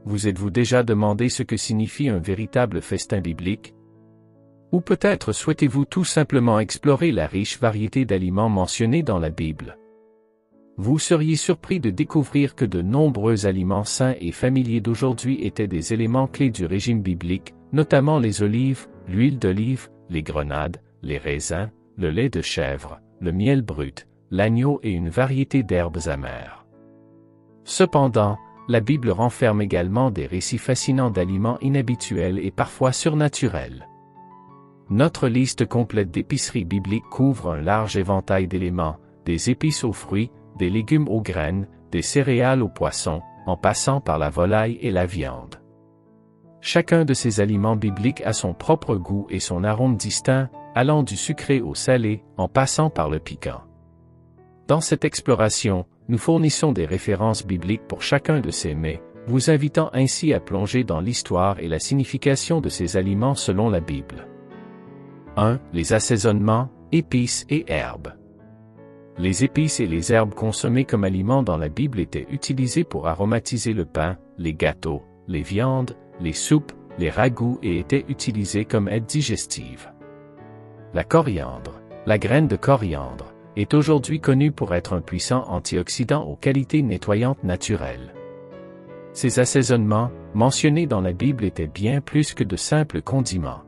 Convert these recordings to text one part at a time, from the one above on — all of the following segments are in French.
vous êtes-vous déjà demandé ce que signifie un véritable festin biblique? Ou peut-être souhaitez-vous tout simplement explorer la riche variété d'aliments mentionnés dans la Bible? Vous seriez surpris de découvrir que de nombreux aliments sains et familiers d'aujourd'hui étaient des éléments clés du régime biblique, notamment les olives, l'huile d'olive, les grenades, les raisins, le lait de chèvre, le miel brut, l'agneau et une variété d'herbes amères. Cependant, la Bible renferme également des récits fascinants d'aliments inhabituels et parfois surnaturels. Notre liste complète d'épiceries bibliques couvre un large éventail d'éléments, des épices aux fruits, des légumes aux graines, des céréales aux poissons, en passant par la volaille et la viande. Chacun de ces aliments bibliques a son propre goût et son arôme distinct, allant du sucré au salé, en passant par le piquant. Dans cette exploration, nous fournissons des références bibliques pour chacun de ces mets, vous invitant ainsi à plonger dans l'histoire et la signification de ces aliments selon la Bible. 1. Les assaisonnements, épices et herbes. Les épices et les herbes consommées comme aliments dans la Bible étaient utilisées pour aromatiser le pain, les gâteaux, les viandes, les soupes, les ragoûts et étaient utilisées comme aide digestive. La coriandre, la graine de coriandre, est aujourd'hui connue pour être un puissant antioxydant aux qualités nettoyantes naturelles. Ces assaisonnements, mentionnés dans la Bible, étaient bien plus que de simples condiments.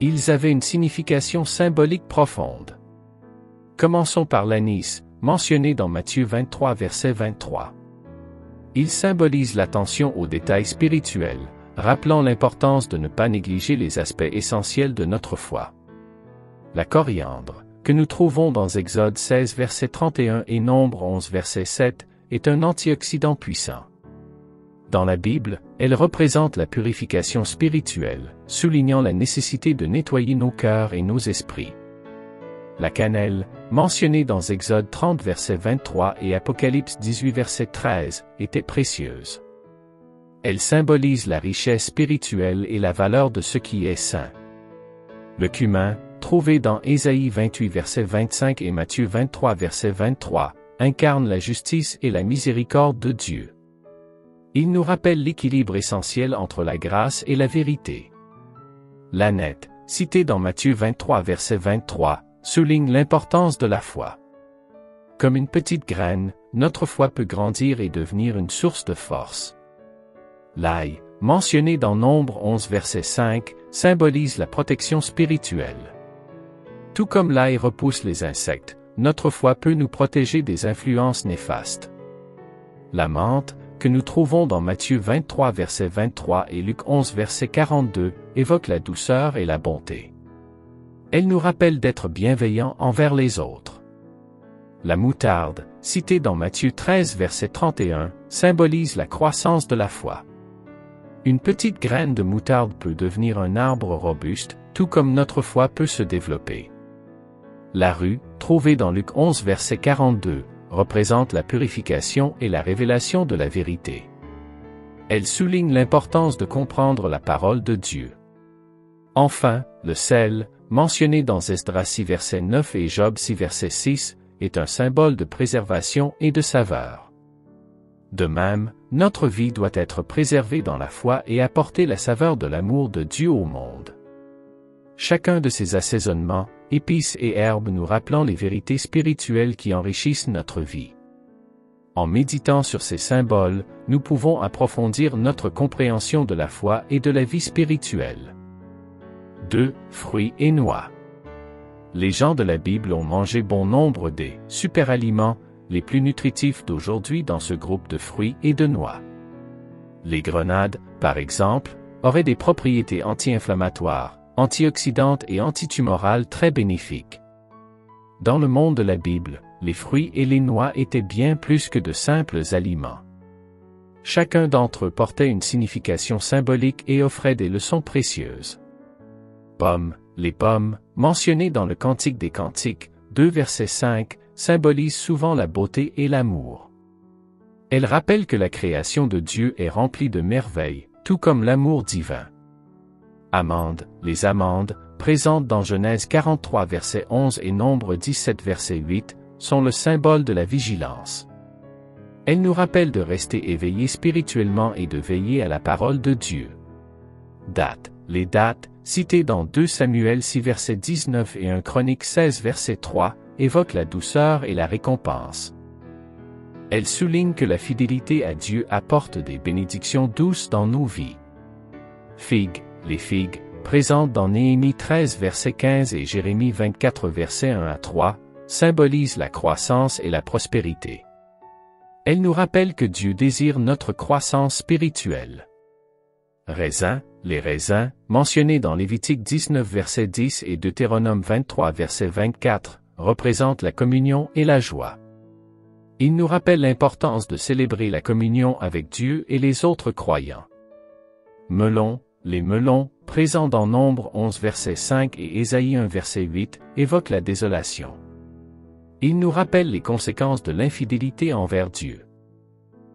Ils avaient une signification symbolique profonde. Commençons par l'anis, mentionné dans Matthieu 23 verset 23. Il symbolise l'attention aux détails spirituels, rappelant l'importance de ne pas négliger les aspects essentiels de notre foi. La coriandre, que nous trouvons dans Exode 16 verset 31 et Nombre 11 verset 7, est un antioxydant puissant. Dans la Bible, elle représente la purification spirituelle, soulignant la nécessité de nettoyer nos cœurs et nos esprits. La cannelle, mentionnée dans Exode 30 verset 23 et Apocalypse 18 verset 13, était précieuse. Elle symbolise la richesse spirituelle et la valeur de ce qui est saint. Le cumin, trouvé dans Ésaïe 28 verset 25 et Matthieu 23 verset 23, incarne la justice et la miséricorde de Dieu. Il nous rappelle l'équilibre essentiel entre la grâce et la vérité. L'ânette, citée dans Matthieu 23 verset 23, souligne l'importance de la foi. Comme une petite graine, notre foi peut grandir et devenir une source de force. L'ail, mentionné dans Nombre 11 verset 5, symbolise la protection spirituelle. Tout comme l'ail repousse les insectes, notre foi peut nous protéger des influences néfastes. La menthe, que nous trouvons dans Matthieu 23 verset 23 et Luc 11 verset 42, évoque la douceur et la bonté. Elle nous rappelle d'être bienveillants envers les autres. La moutarde, citée dans Matthieu 13 verset 31, symbolise la croissance de la foi. Une petite graine de moutarde peut devenir un arbre robuste, tout comme notre foi peut se développer. La rue, trouvée dans Luc 11 verset 42, représente la purification et la révélation de la vérité. Elle souligne l'importance de comprendre la parole de Dieu. Enfin, le sel, mentionné dans Esdras 6 verset 9 et Job 6 verset 6, est un symbole de préservation et de saveur. De même, notre vie doit être préservée dans la foi et apporter la saveur de l'amour de Dieu au monde. Chacun de ces assaisonnements, épices et herbes nous rappelant les vérités spirituelles qui enrichissent notre vie. En méditant sur ces symboles, nous pouvons approfondir notre compréhension de la foi et de la vie spirituelle. 2. Fruits et noix. Les gens de la Bible ont mangé bon nombre des superaliments, les plus nutritifs d'aujourd'hui dans ce groupe de fruits et de noix. Les grenades, par exemple, auraient des propriétés anti-inflammatoires, antioxydantes et antitumorales très bénéfiques. Dans le monde de la Bible, les fruits et les noix étaient bien plus que de simples aliments. Chacun d'entre eux portait une signification symbolique et offrait des leçons précieuses. Pommes, les pommes, mentionnées dans le Cantique des Cantiques, 2 verset 5, symbolisent souvent la beauté et l'amour. Elles rappellent que la création de Dieu est remplie de merveilles, tout comme l'amour divin. Amandes, les amandes, présentes dans Genèse 43 verset 11 et Nombre 17 verset 8, sont le symbole de la vigilance. Elle nous rappelle de rester éveillés spirituellement et de veiller à la parole de Dieu. Dates. Les dates, citées dans 2 Samuel 6 verset 19 et 1 Chroniques 16 verset 3, évoquent la douceur et la récompense. Elles soulignent que la fidélité à Dieu apporte des bénédictions douces dans nos vies. Figues. Les figues, présentes dans Néhémie 13 verset 15 et Jérémie 24 verset 1 à 3, symbolisent la croissance et la prospérité. Elles nous rappellent que Dieu désire notre croissance spirituelle. Raisins. Les raisins, mentionnés dans Lévitique 19 verset 10 et Deutéronome 23 verset 24, représentent la communion et la joie. Ils nous rappellent l'importance de célébrer la communion avec Dieu et les autres croyants. Melons. Les melons, présents dans Nombre 11 verset 5 et Ésaïe 1 verset 8, évoquent la désolation. Ils nous rappellent les conséquences de l'infidélité envers Dieu.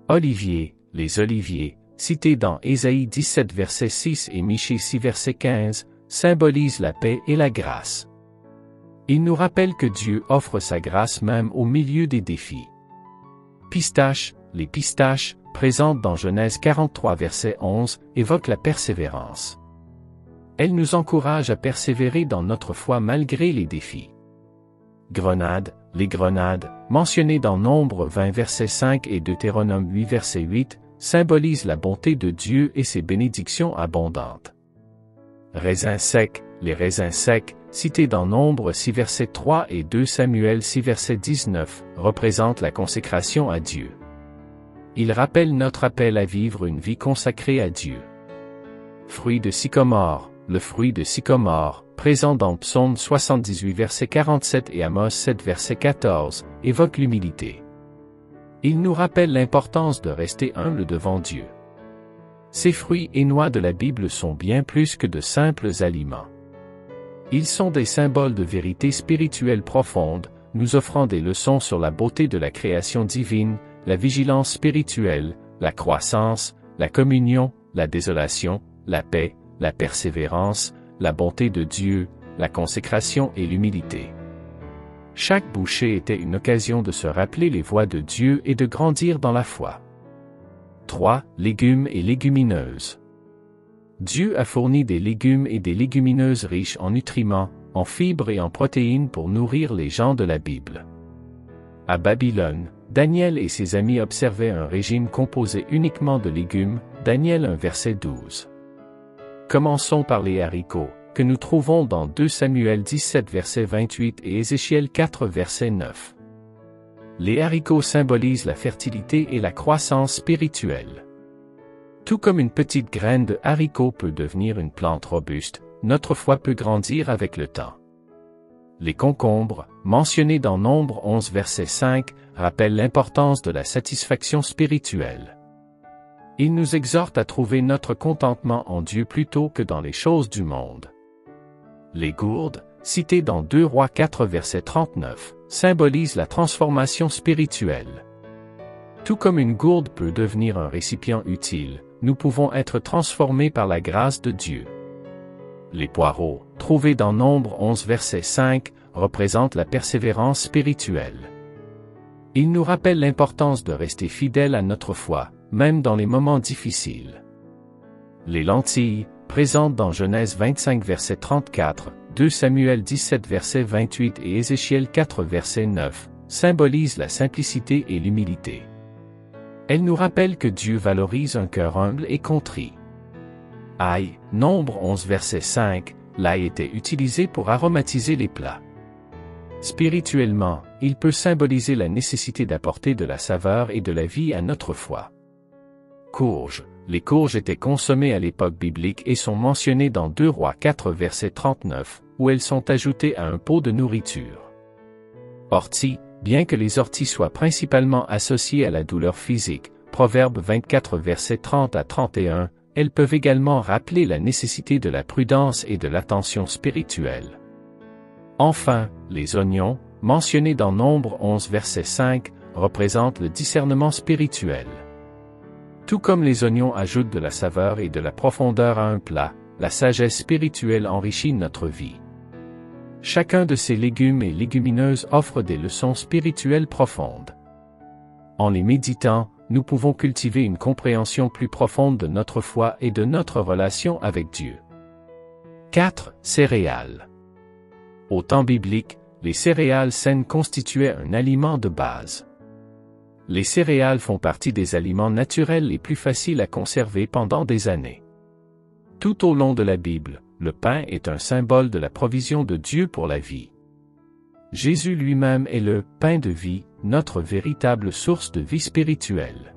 Oliviers. Les oliviers, cités dans Ésaïe 17 verset 6 et Michée 6 verset 15, symbolisent la paix et la grâce. Ils nous rappellent que Dieu offre sa grâce même au milieu des défis. Pistaches. Les pistaches, présentes dans Genèse 43 verset 11, évoquent la persévérance. Elles nous encouragent à persévérer dans notre foi malgré les défis. Grenades. Les grenades, mentionnées dans Nombre 20 verset 5 et Deutéronome 8 verset 8, symbolisent la bonté de Dieu et ses bénédictions abondantes. Raisins secs. Les raisins secs, cités dans Nombre 6 verset 3 et 2 Samuel 6 verset 19, représentent la consécration à Dieu. Ils rappellent notre appel à vivre une vie consacrée à Dieu. Fruit de sycomore. Le fruit de sycomore, présent dans Psaume 78 verset 47 et Amos 7 verset 14, évoque l'humilité. Il nous rappelle l'importance de rester humble devant Dieu. Ces fruits et noix de la Bible sont bien plus que de simples aliments. Ils sont des symboles de vérité spirituelle profonde, nous offrant des leçons sur la beauté de la création divine, la vigilance spirituelle, la croissance, la communion, la désolation, la paix, la persévérance, la bonté de Dieu, la consécration et l'humilité. Chaque bouchée était une occasion de se rappeler les voies de Dieu et de grandir dans la foi. 3. Légumes et légumineuses. Dieu a fourni des légumes et des légumineuses riches en nutriments, en fibres et en protéines pour nourrir les gens de la Bible. À Babylone, Daniel et ses amis observaient un régime composé uniquement de légumes, Daniel 1 verset 12. Commençons par les haricots, que nous trouvons dans 2 Samuel 17 verset 28 et Ézéchiel 4 verset 9. Les haricots symbolisent la fertilité et la croissance spirituelle. Tout comme une petite graine de haricot peut devenir une plante robuste, notre foi peut grandir avec le temps. Les concombres, mentionnés dans Nombre 11 verset 5, rappellent l'importance de la satisfaction spirituelle. Ils nous exhortent à trouver notre contentement en Dieu plutôt que dans les choses du monde. Les gourdes, citées dans 2 Rois 4 verset 39, symbolisent la transformation spirituelle. Tout comme une gourde peut devenir un récipient utile, nous pouvons être transformés par la grâce de Dieu. Les poireaux, trouvés dans Nombre 11 verset 5, représentent la persévérance spirituelle. Ils nous rappellent l'importance de rester fidèles à notre foi, même dans les moments difficiles. Les lentilles, présentes dans Genèse 25 verset 34, 2 Samuel 17 verset 28 et Ézéchiel 4 verset 9, symbolisent la simplicité et l'humilité. Elles nous rappellent que Dieu valorise un cœur humble et contrit. Ail, Nombre 11 verset 5, l'ail était utilisé pour aromatiser les plats. Spirituellement, il peut symboliser la nécessité d'apporter de la saveur et de la vie à notre foi. Courges. Les courges étaient consommées à l'époque biblique et sont mentionnées dans 2 Rois 4 verset 39, où elles sont ajoutées à un pot de nourriture. Orties, bien que les orties soient principalement associées à la douleur physique, Proverbe 24 verset 30 à 31, elles peuvent également rappeler la nécessité de la prudence et de l'attention spirituelle. Enfin, les oignons, mentionnés dans Nombre 11 verset 5, représentent le discernement spirituel. Tout comme les oignons ajoutent de la saveur et de la profondeur à un plat, la sagesse spirituelle enrichit notre vie. Chacun de ces légumes et légumineuses offre des leçons spirituelles profondes. En les méditant, nous pouvons cultiver une compréhension plus profonde de notre foi et de notre relation avec Dieu. 4. Céréales. Au temps biblique, les céréales saines constituaient un aliment de base. Les céréales font partie des aliments naturels les plus faciles à conserver pendant des années. Tout au long de la Bible, le pain est un symbole de la provision de Dieu pour la vie. Jésus lui-même est le pain de vie, notre véritable source de vie spirituelle.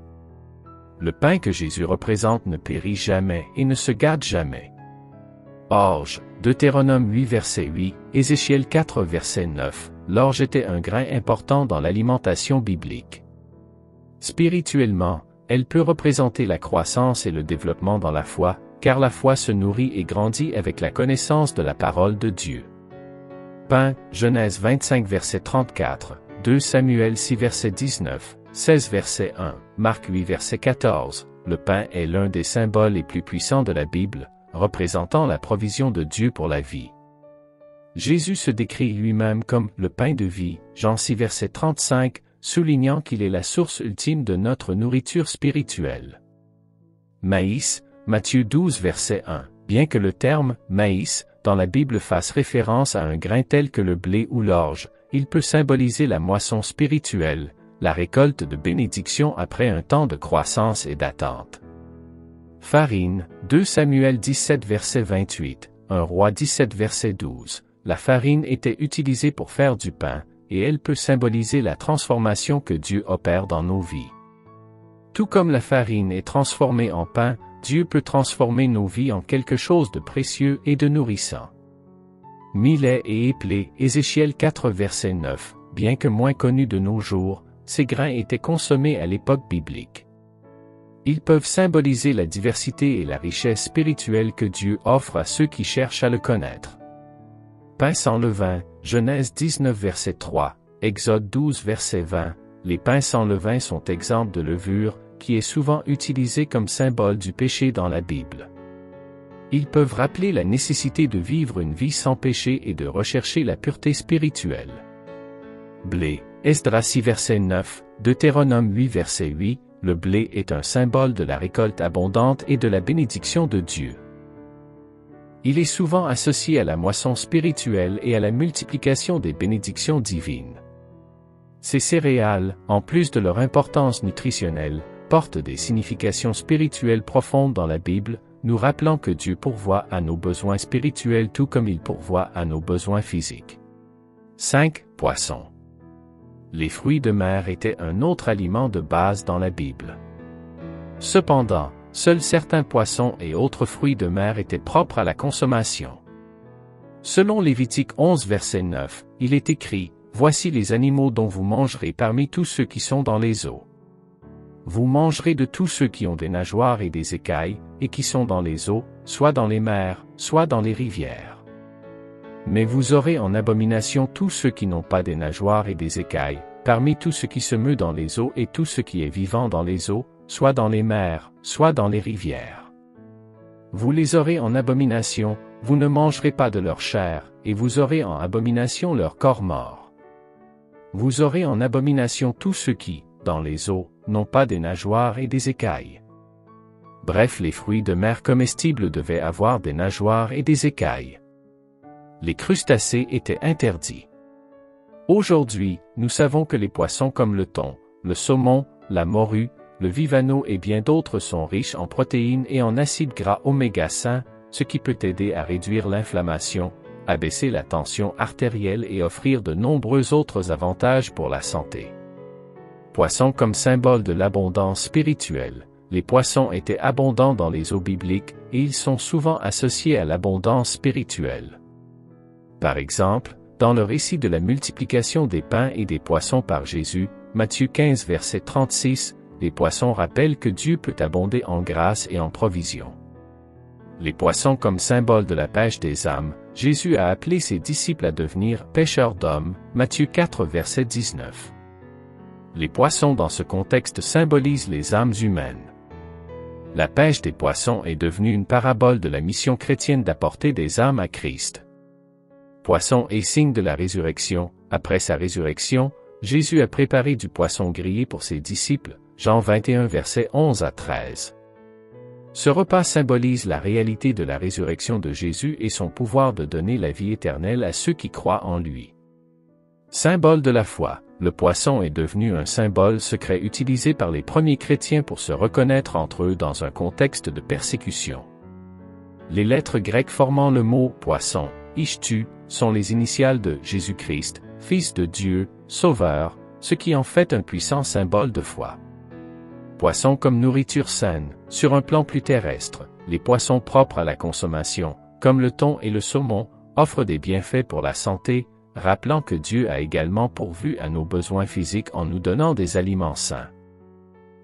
Le pain que Jésus représente ne périt jamais et ne se gâte jamais. Orge, Deutéronome 8 verset 8, Ézéchiel 4 verset 9, l'orge était un grain important dans l'alimentation biblique. Spirituellement, elle peut représenter la croissance et le développement dans la foi, car la foi se nourrit et grandit avec la connaissance de la parole de Dieu. Pain, Genèse 25 verset 34, 2 Samuel 6 verset 19, 16 verset 1, Marc 8 verset 14, le pain est l'un des symboles les plus puissants de la Bible, représentant la provision de Dieu pour la vie. Jésus se décrit lui-même comme le pain de vie, Jean 6 verset 35, soulignant qu'il est la source ultime de notre nourriture spirituelle. Maïs, Matthieu 12 verset 1, bien que le terme « maïs » dans la Bible fasse référence à un grain tel que le blé ou l'orge, il peut symboliser la moisson spirituelle, la récolte de bénédiction après un temps de croissance et d'attente. Farine, 2 Samuel 17 verset 28, 1 Roi 17 verset 12, la farine était utilisée pour faire du pain, et elle peut symboliser la transformation que Dieu opère dans nos vies. Tout comme la farine est transformée en pain, Dieu peut transformer nos vies en quelque chose de précieux et de nourrissant. Millet et éplé, Ézéchiel 4 verset 9, bien que moins connus de nos jours, ces grains étaient consommés à l'époque biblique. Ils peuvent symboliser la diversité et la richesse spirituelle que Dieu offre à ceux qui cherchent à le connaître. Pain sans levain, Genèse 19 verset 3, Exode 12 verset 20, les pains sans levain sont exempts de levure, qui est souvent utilisé comme symbole du péché dans la Bible. Ils peuvent rappeler la nécessité de vivre une vie sans péché et de rechercher la pureté spirituelle. Blé, Esdras 6 verset 9, Deutéronome 8 verset 8, le blé est un symbole de la récolte abondante et de la bénédiction de Dieu. Il est souvent associé à la moisson spirituelle et à la multiplication des bénédictions divines. Ces céréales, en plus de leur importance nutritionnelle, portent des significations spirituelles profondes dans la Bible, nous rappelant que Dieu pourvoit à nos besoins spirituels tout comme il pourvoit à nos besoins physiques. 5. Poissons. Les fruits de mer étaient un autre aliment de base dans la Bible. Cependant, seuls certains poissons et autres fruits de mer étaient propres à la consommation. Selon Lévitique 11 verset 9, il est écrit « Voici les animaux dont vous mangerez parmi tous ceux qui sont dans les eaux. Vous mangerez de tous ceux qui ont des nageoires et des écailles, et qui sont dans les eaux, soit dans les mers, soit dans les rivières. Mais vous aurez en abomination tous ceux qui n'ont pas des nageoires et des écailles, parmi tout ce qui se meut dans les eaux et tout ce qui est vivant dans les eaux, soit dans les mers, soit dans les rivières. Vous les aurez en abomination, vous ne mangerez pas de leur chair, et vous aurez en abomination leur corps mort. Vous aurez en abomination tous ceux qui, dans les eaux, n'ont pas des nageoires et des écailles. Bref, les fruits de mer comestibles devaient avoir des nageoires et des écailles. Les crustacés étaient interdits. Aujourd'hui, nous savons que les poissons comme le thon, le saumon, la morue, le vivano et bien d'autres sont riches en protéines et en acides gras oméga 5, ce qui peut aider à réduire l'inflammation, abaisser la tension artérielle et offrir de nombreux autres avantages pour la santé. Poissons comme symbole de l'abondance spirituelle, les poissons étaient abondants dans les eaux bibliques et ils sont souvent associés à l'abondance spirituelle. Par exemple, dans le récit de la multiplication des pains et des poissons par Jésus, Matthieu 15 verset 36, les poissons rappellent que Dieu peut abonder en grâce et en provision. Les poissons comme symbole de la pêche des âmes, Jésus a appelé ses disciples à devenir pêcheurs d'hommes, Matthieu 4 verset 19. Les poissons dans ce contexte symbolisent les âmes humaines. La pêche des poissons est devenue une parabole de la mission chrétienne d'apporter des âmes à Christ. Poisson est signe de la résurrection, après sa résurrection, Jésus a préparé du poisson grillé pour ses disciples, Jean 21 versets 11 à 13. Ce repas symbolise la réalité de la résurrection de Jésus et son pouvoir de donner la vie éternelle à ceux qui croient en lui. Symbole de la foi, le poisson est devenu un symbole secret utilisé par les premiers chrétiens pour se reconnaître entre eux dans un contexte de persécution. Les lettres grecques formant le mot « poisson », Ichtu, sont les initiales de Jésus-Christ, Fils de Dieu, Sauveur, ce qui en fait un puissant symbole de foi. Poisson comme nourriture saine, sur un plan plus terrestre, les poissons propres à la consommation, comme le thon et le saumon, offrent des bienfaits pour la santé, rappelant que Dieu a également pourvu à nos besoins physiques en nous donnant des aliments sains.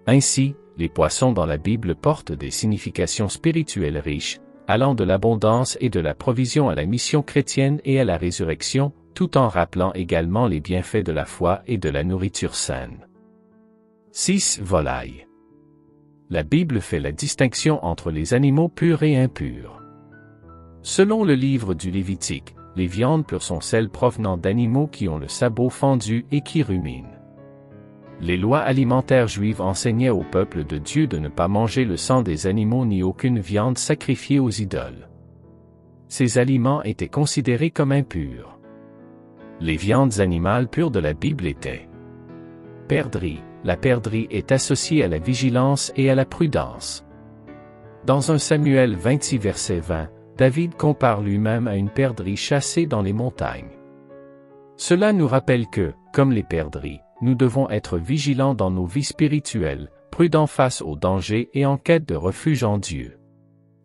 Ainsi, les poissons dans la Bible portent des significations spirituelles riches, allant de l'abondance et de la provision à la mission chrétienne et à la résurrection, tout en rappelant également les bienfaits de la foi et de la nourriture saine. 6. Volaille. La Bible fait la distinction entre les animaux purs et impurs. Selon le livre du Lévitique, les viandes pures sont celles provenant d'animaux qui ont le sabot fendu et qui ruminent. Les lois alimentaires juives enseignaient au peuple de Dieu de ne pas manger le sang des animaux ni aucune viande sacrifiée aux idoles. Ces aliments étaient considérés comme impurs. Les viandes animales pures de la Bible étaient perdrix. La perdrix est associée à la vigilance et à la prudence. Dans 1 Samuel 26 verset 20, David compare lui-même à une perdrix chassée dans les montagnes. Cela nous rappelle que, comme les perdrix, nous devons être vigilants dans nos vies spirituelles, prudents face aux dangers et en quête de refuge en Dieu.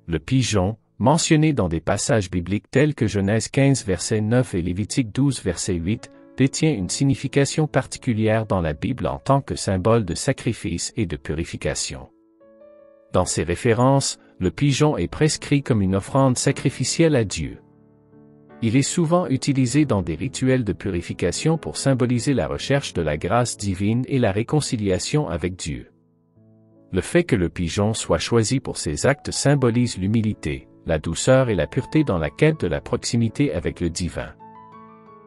Le pigeon, mentionné dans des passages bibliques tels que Genèse 15 verset 9 et Lévitique 12 verset 8, détient une signification particulière dans la Bible en tant que symbole de sacrifice et de purification. Dans ces références, le pigeon est prescrit comme une offrande sacrificielle à Dieu. Il est souvent utilisé dans des rituels de purification pour symboliser la recherche de la grâce divine et la réconciliation avec Dieu. Le fait que le pigeon soit choisi pour ses actes symbolise l'humilité, la douceur et la pureté dans la quête de la proximité avec le divin.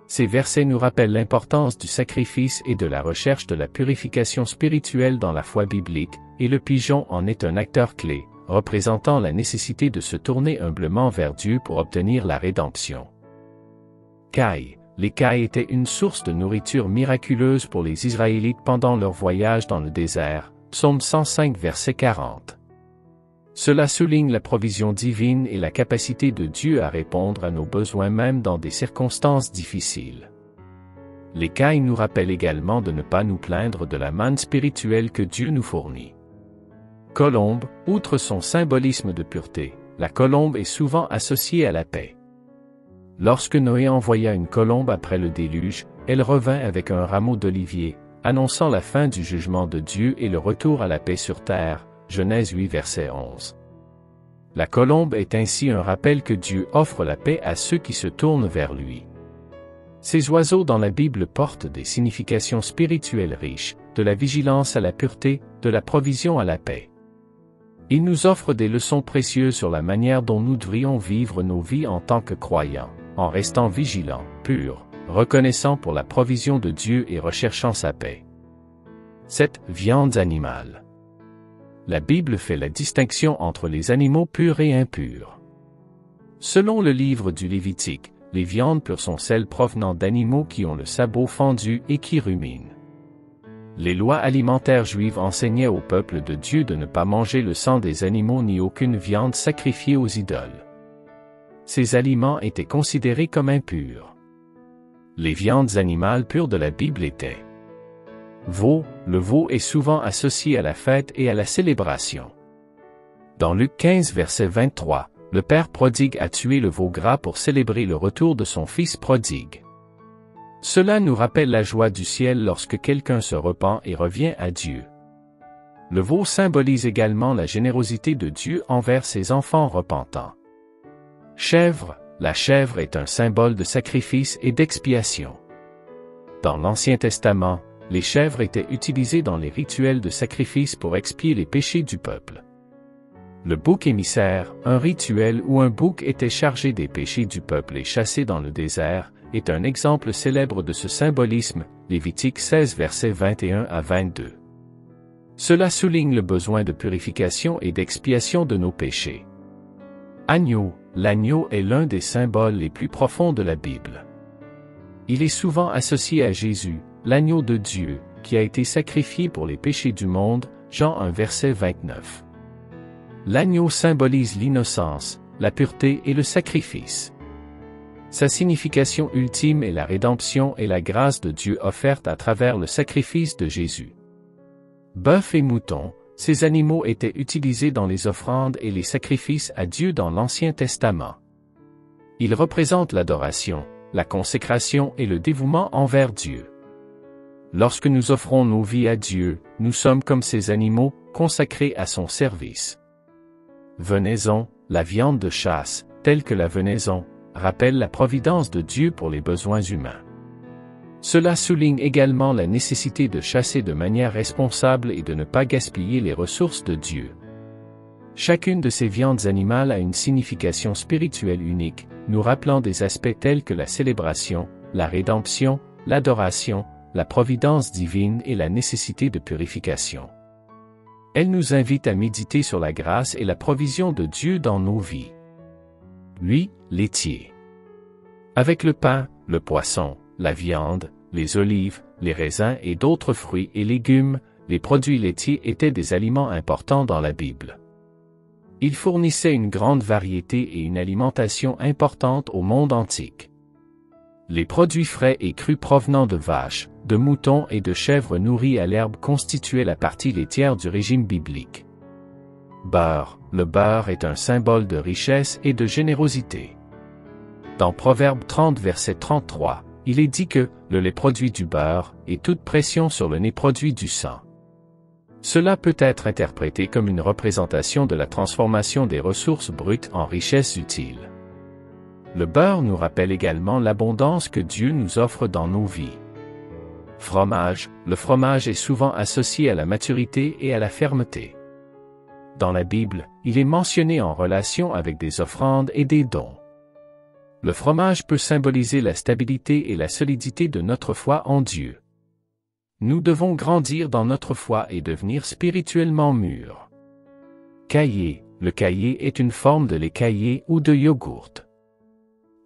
Ces versets nous rappellent l'importance du sacrifice et de la recherche de la purification spirituelle dans la foi biblique, et le pigeon en est un acteur clé, représentant la nécessité de se tourner humblement vers Dieu pour obtenir la rédemption. Cailles. Les cailles étaient une source de nourriture miraculeuse pour les Israélites pendant leur voyage dans le désert, Psaume 105 verset 40. Cela souligne la provision divine et la capacité de Dieu à répondre à nos besoins même dans des circonstances difficiles. Les cailles nous rappellent également de ne pas nous plaindre de la manne spirituelle que Dieu nous fournit. Colombe, outre son symbolisme de pureté, la colombe est souvent associée à la paix. Lorsque Noé envoya une colombe après le déluge, elle revint avec un rameau d'olivier, annonçant la fin du jugement de Dieu et le retour à la paix sur terre, Genèse 8 verset 11. La colombe est ainsi un rappel que Dieu offre la paix à ceux qui se tournent vers lui. Ces oiseaux dans la Bible portent des significations spirituelles riches, de la vigilance à la pureté, de la provision à la paix. Ils nous offrent des leçons précieuses sur la manière dont nous devrions vivre nos vies en tant que croyants, en restant vigilants, purs, reconnaissants pour la provision de Dieu et recherchant sa paix. 7. Viandes animales. La Bible fait la distinction entre les animaux purs et impurs. Selon le livre du Lévitique, les viandes pures sont celles provenant d'animaux qui ont le sabot fendu et qui ruminent. Les lois alimentaires juives enseignaient au peuple de Dieu de ne pas manger le sang des animaux ni aucune viande sacrifiée aux idoles. Ces aliments étaient considérés comme impurs. Les viandes animales pures de la Bible étaient veau. Le veau est souvent associé à la fête et à la célébration. Dans Luc 15 verset 23, le père prodigue a tué le veau gras pour célébrer le retour de son fils prodigue. Cela nous rappelle la joie du ciel lorsque quelqu'un se repent et revient à Dieu. Le veau symbolise également la générosité de Dieu envers ses enfants repentants. Chèvre. La chèvre est un symbole de sacrifice et d'expiation. Dans l'Ancien Testament, les chèvres étaient utilisées dans les rituels de sacrifice pour expier les péchés du peuple. Le bouc émissaire, un rituel où un bouc était chargé des péchés du peuple et chassé dans le désert, est un exemple célèbre de ce symbolisme, Lévitique 16 versets 21 à 22. Cela souligne le besoin de purification et d'expiation de nos péchés. Agneau, l'agneau est l'un des symboles les plus profonds de la Bible. Il est souvent associé à Jésus, l'agneau de Dieu, qui a été sacrifié pour les péchés du monde, Jean 1 verset 29. L'agneau symbolise l'innocence, la pureté et le sacrifice. Sa signification ultime est la rédemption et la grâce de Dieu offerte à travers le sacrifice de Jésus. Bœuf et mouton, ces animaux étaient utilisés dans les offrandes et les sacrifices à Dieu dans l'Ancien Testament. Ils représentent l'adoration, la consécration et le dévouement envers Dieu. Lorsque nous offrons nos vies à Dieu, nous sommes comme ces animaux, consacrés à son service. Venaison, la viande de chasse, telle que la venaison, rappelle la providence de Dieu pour les besoins humains. Cela souligne également la nécessité de chasser de manière responsable et de ne pas gaspiller les ressources de Dieu. Chacune de ces viandes animales a une signification spirituelle unique, nous rappelant des aspects tels que la célébration, la rédemption, l'adoration, la providence divine et la nécessité de purification. Elle nous invite à méditer sur la grâce et la provision de Dieu dans nos vies. Lui, laitier. Avec le pain, le poisson, la viande, les olives, les raisins et d'autres fruits et légumes, les produits laitiers étaient des aliments importants dans la Bible. Ils fournissaient une grande variété et une alimentation importante au monde antique. Les produits frais et crus provenant de vaches, de moutons et de chèvres nourries à l'herbe constituaient la partie laitière du régime biblique. Beurre. Le beurre est un symbole de richesse et de générosité. Dans Proverbe 30 verset 33, il est dit que « le lait produit du beurre, et toute pression sur le nez produit du sang ». Cela peut être interprété comme une représentation de la transformation des ressources brutes en richesses utiles. Le beurre nous rappelle également l'abondance que Dieu nous offre dans nos vies. Fromage. Le fromage est souvent associé à la maturité et à la fermeté. Dans la Bible, il est mentionné en relation avec des offrandes et des dons. Le fromage peut symboliser la stabilité et la solidité de notre foi en Dieu. Nous devons grandir dans notre foi et devenir spirituellement mûrs. Caillé. Le caillé est une forme de lait caillé ou de yogourt.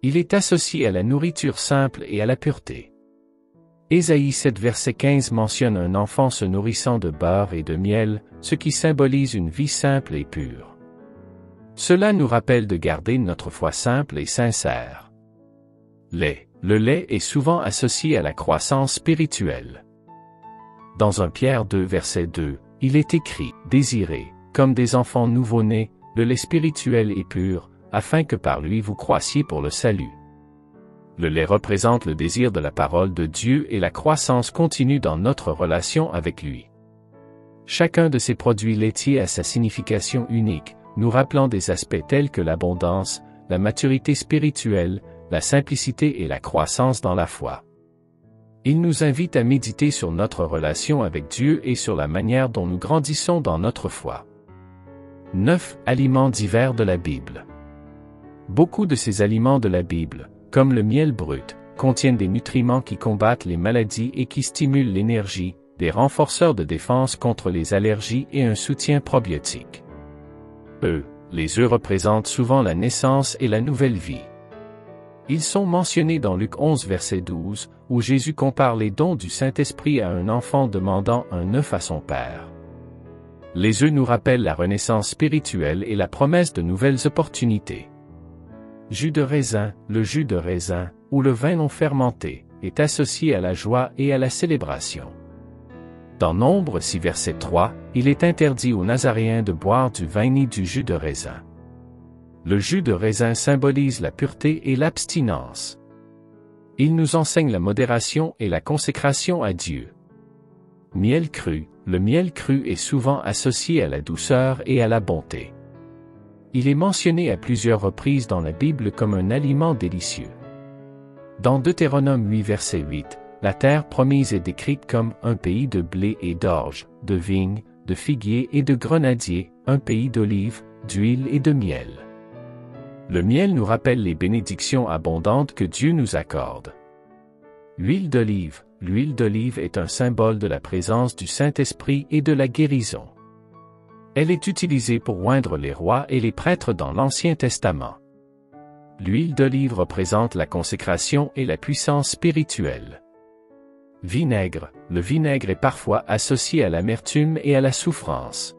Il est associé à la nourriture simple et à la pureté. Ésaïe 7 verset 15 mentionne un enfant se nourrissant de beurre et de miel, ce qui symbolise une vie simple et pure. Cela nous rappelle de garder notre foi simple et sincère. Lait. Le lait est souvent associé à la croissance spirituelle. Dans 1 Pierre 2 verset 2, il est écrit « Désirez, comme des enfants nouveau-nés, le lait spirituel et pur, afin que par lui vous croissiez pour le salut. » Le lait représente le désir de la parole de Dieu et la croissance continue dans notre relation avec lui. Chacun de ces produits laitiers a sa signification unique, nous rappelant des aspects tels que l'abondance, la maturité spirituelle, la simplicité et la croissance dans la foi. Il nous invite à méditer sur notre relation avec Dieu et sur la manière dont nous grandissons dans notre foi. 9. Aliments divers de la Bible. Beaucoup de ces aliments de la Bible, comme le miel brut, contiennent des nutriments qui combattent les maladies et qui stimulent l'énergie, des renforceurs de défense contre les allergies et un soutien probiotique. Les œufs représentent souvent la naissance et la nouvelle vie. Ils sont mentionnés dans Luc 11 verset 12, où Jésus compare les dons du Saint-Esprit à un enfant demandant un œuf à son père. Les œufs nous rappellent la renaissance spirituelle et la promesse de nouvelles opportunités. Jus de raisin. Le jus de raisin, ou le vin non fermenté, est associé à la joie et à la célébration. Dans Nombre 6 verset 3, il est interdit aux Nazaréens de boire du vin ni du jus de raisin. Le jus de raisin symbolise la pureté et l'abstinence. Il nous enseigne la modération et la consécration à Dieu. Miel cru. Le miel cru est souvent associé à la douceur et à la bonté. Il est mentionné à plusieurs reprises dans la Bible comme un aliment délicieux. Dans Deutéronome 8 verset 8, la terre promise est décrite comme un pays de blé et d'orge, de vignes, de figuiers et de grenadiers, un pays d'olives, d'huile et de miel. Le miel nous rappelle les bénédictions abondantes que Dieu nous accorde. Huile d'olive. L'huile d'olive est un symbole de la présence du Saint-Esprit et de la guérison. Elle est utilisée pour oindre les rois et les prêtres dans l'Ancien Testament. L'huile d'olive représente la consécration et la puissance spirituelle. Vinaigre. Le vinaigre est parfois associé à l'amertume et à la souffrance.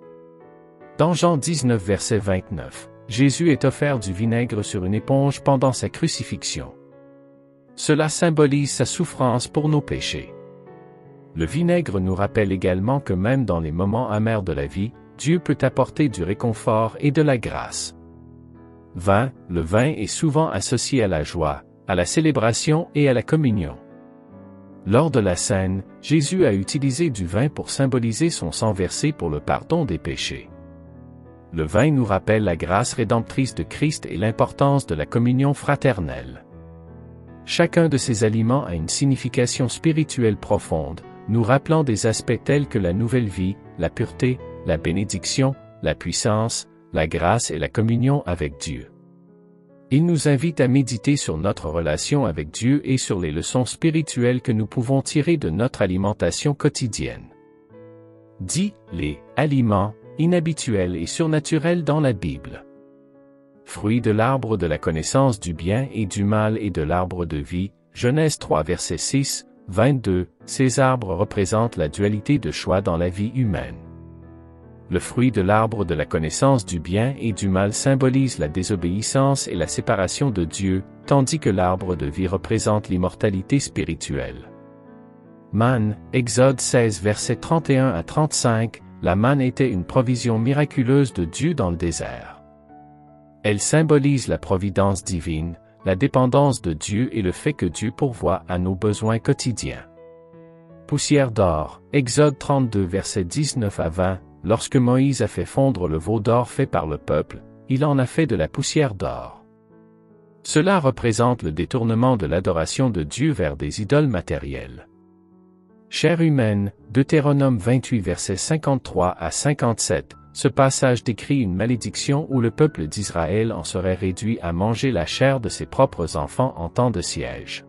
Dans Jean 19 verset 29, Jésus est offert du vinaigre sur une éponge pendant sa crucifixion. Cela symbolise sa souffrance pour nos péchés. Le vinaigre nous rappelle également que même dans les moments amers de la vie, Dieu peut apporter du réconfort et de la grâce. Vin. Le vin est souvent associé à la joie, à la célébration et à la communion. Lors de la scène, Jésus a utilisé du vin pour symboliser son sang versé pour le pardon des péchés. Le vin nous rappelle la grâce rédemptrice de Christ et l'importance de la communion fraternelle. Chacun de ces aliments a une signification spirituelle profonde, nous rappelant des aspects tels que la nouvelle vie, la pureté, la bénédiction, la puissance, la grâce et la communion avec Dieu. Il nous invite à méditer sur notre relation avec Dieu et sur les leçons spirituelles que nous pouvons tirer de notre alimentation quotidienne. Les aliments inhabituels et surnaturels dans la Bible. Fruits de l'arbre de la connaissance du bien et du mal et de l'arbre de vie, Genèse 3 verset 6, 22, ces arbres représentent la dualité de choix dans la vie humaine. Le fruit de l'arbre de la connaissance du bien et du mal symbolise la désobéissance et la séparation de Dieu, tandis que l'arbre de vie représente l'immortalité spirituelle. Manne, Exode 16 versets 31 à 35, la manne était une provision miraculeuse de Dieu dans le désert. Elle symbolise la providence divine, la dépendance de Dieu et le fait que Dieu pourvoit à nos besoins quotidiens. Poussière d'or, Exode 32 versets 19 à 20, lorsque Moïse a fait fondre le veau d'or fait par le peuple, il en a fait de la poussière d'or. Cela représente le détournement de l'adoration de Dieu vers des idoles matérielles. Chair humaine, Deutéronome 28 versets 53 à 57, ce passage décrit une malédiction où le peuple d'Israël en serait réduit à manger la chair de ses propres enfants en temps de siège.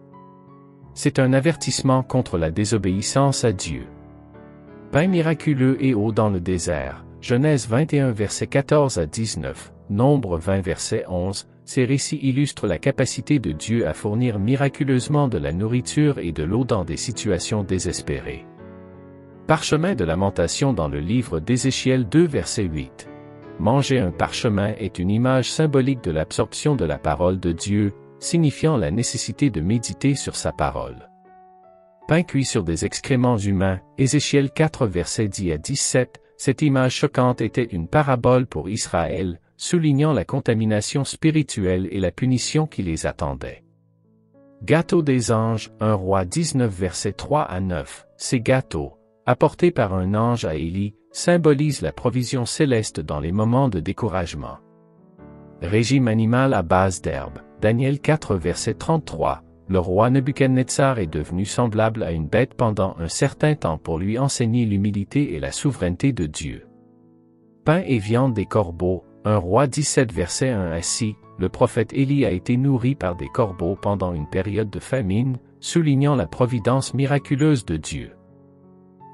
C'est un avertissement contre la désobéissance à Dieu. Pain miraculeux et eau dans le désert, Genèse 21 versets 14 à 19, Nombre 20 verset 11, ces récits illustrent la capacité de Dieu à fournir miraculeusement de la nourriture et de l'eau dans des situations désespérées. Parchemin de lamentation dans le livre d'Ézéchiel 2 verset 8. Manger un parchemin est une image symbolique de l'absorption de la parole de Dieu, signifiant la nécessité de méditer sur sa parole. Pain cuit sur des excréments humains, Ézéchiel 4 verset 10 à 17, cette image choquante était une parabole pour Israël, soulignant la contamination spirituelle et la punition qui les attendait. Gâteau des anges, 1 Roi 19 verset 3 à 9, ces gâteaux, apportés par un ange à Élie, symbolisent la provision céleste dans les moments de découragement. Régime animal à base d'herbe, Daniel 4 verset 33, le roi Nebuchadnezzar est devenu semblable à une bête pendant un certain temps pour lui enseigner l'humilité et la souveraineté de Dieu. Pain et viande des corbeaux, 1 Roi 17 verset 1 à 6, le prophète Élie a été nourri par des corbeaux pendant une période de famine, soulignant la providence miraculeuse de Dieu.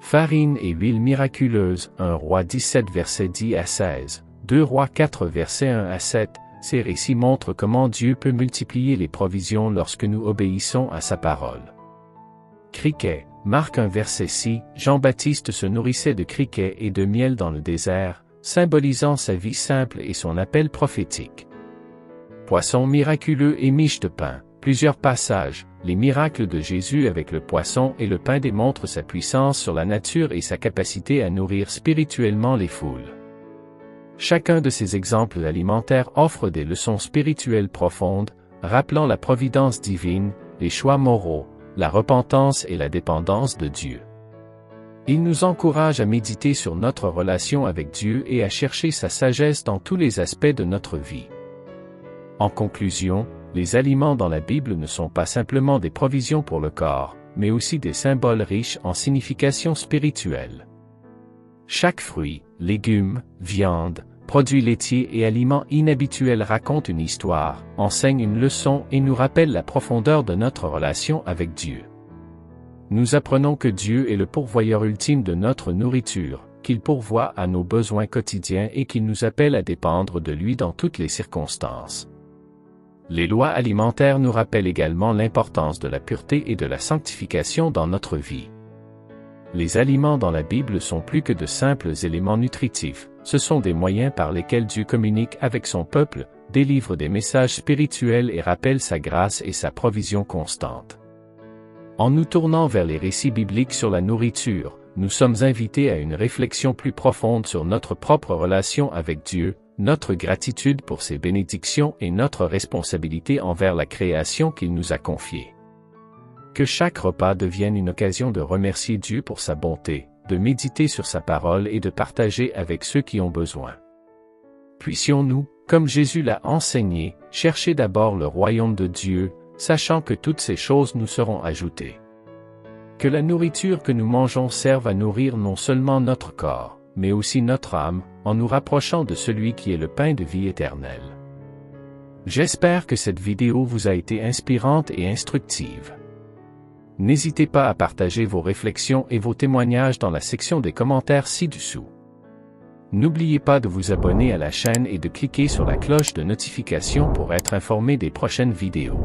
Farine et huile miraculeuse, 1 Roi 17 verset 10 à 16, 2 Rois 4 verset 1 à 7, ces récits montrent comment Dieu peut multiplier les provisions lorsque nous obéissons à sa parole. Criquet, Marc 1 verset 6, Jean-Baptiste se nourrissait de criquets et de miel dans le désert, symbolisant sa vie simple et son appel prophétique. Poisson miraculeux et miche de pain, plusieurs passages, les miracles de Jésus avec le poisson et le pain démontrent sa puissance sur la nature et sa capacité à nourrir spirituellement les foules. Chacun de ces exemples alimentaires offre des leçons spirituelles profondes, rappelant la providence divine, les choix moraux, la repentance et la dépendance de Dieu. Il nous encourage à méditer sur notre relation avec Dieu et à chercher sa sagesse dans tous les aspects de notre vie. En conclusion, les aliments dans la Bible ne sont pas simplement des provisions pour le corps, mais aussi des symboles riches en signification spirituelle. Chaque fruit, légume, viande, produits laitiers et aliments inhabituels raconte une histoire, enseigne une leçon et nous rappelle la profondeur de notre relation avec Dieu. Nous apprenons que Dieu est le pourvoyeur ultime de notre nourriture, qu'il pourvoit à nos besoins quotidiens et qu'il nous appelle à dépendre de lui dans toutes les circonstances. Les lois alimentaires nous rappellent également l'importance de la pureté et de la sanctification dans notre vie. Les aliments dans la Bible sont plus que de simples éléments nutritifs, ce sont des moyens par lesquels Dieu communique avec son peuple, délivre des messages spirituels et rappelle sa grâce et sa provision constante. En nous tournant vers les récits bibliques sur la nourriture, nous sommes invités à une réflexion plus profonde sur notre propre relation avec Dieu, notre gratitude pour ses bénédictions et notre responsabilité envers la création qu'il nous a confiée. Que chaque repas devienne une occasion de remercier Dieu pour sa bonté, de méditer sur sa parole et de partager avec ceux qui ont besoin. Puissions-nous, comme Jésus l'a enseigné, chercher d'abord le royaume de Dieu, sachant que toutes ces choses nous seront ajoutées. Que la nourriture que nous mangeons serve à nourrir non seulement notre corps, mais aussi notre âme, en nous rapprochant de celui qui est le pain de vie éternelle. J'espère que cette vidéo vous a été inspirante et instructive. N'hésitez pas à partager vos réflexions et vos témoignages dans la section des commentaires ci-dessous. N'oubliez pas de vous abonner à la chaîne et de cliquer sur la cloche de notification pour être informé des prochaines vidéos.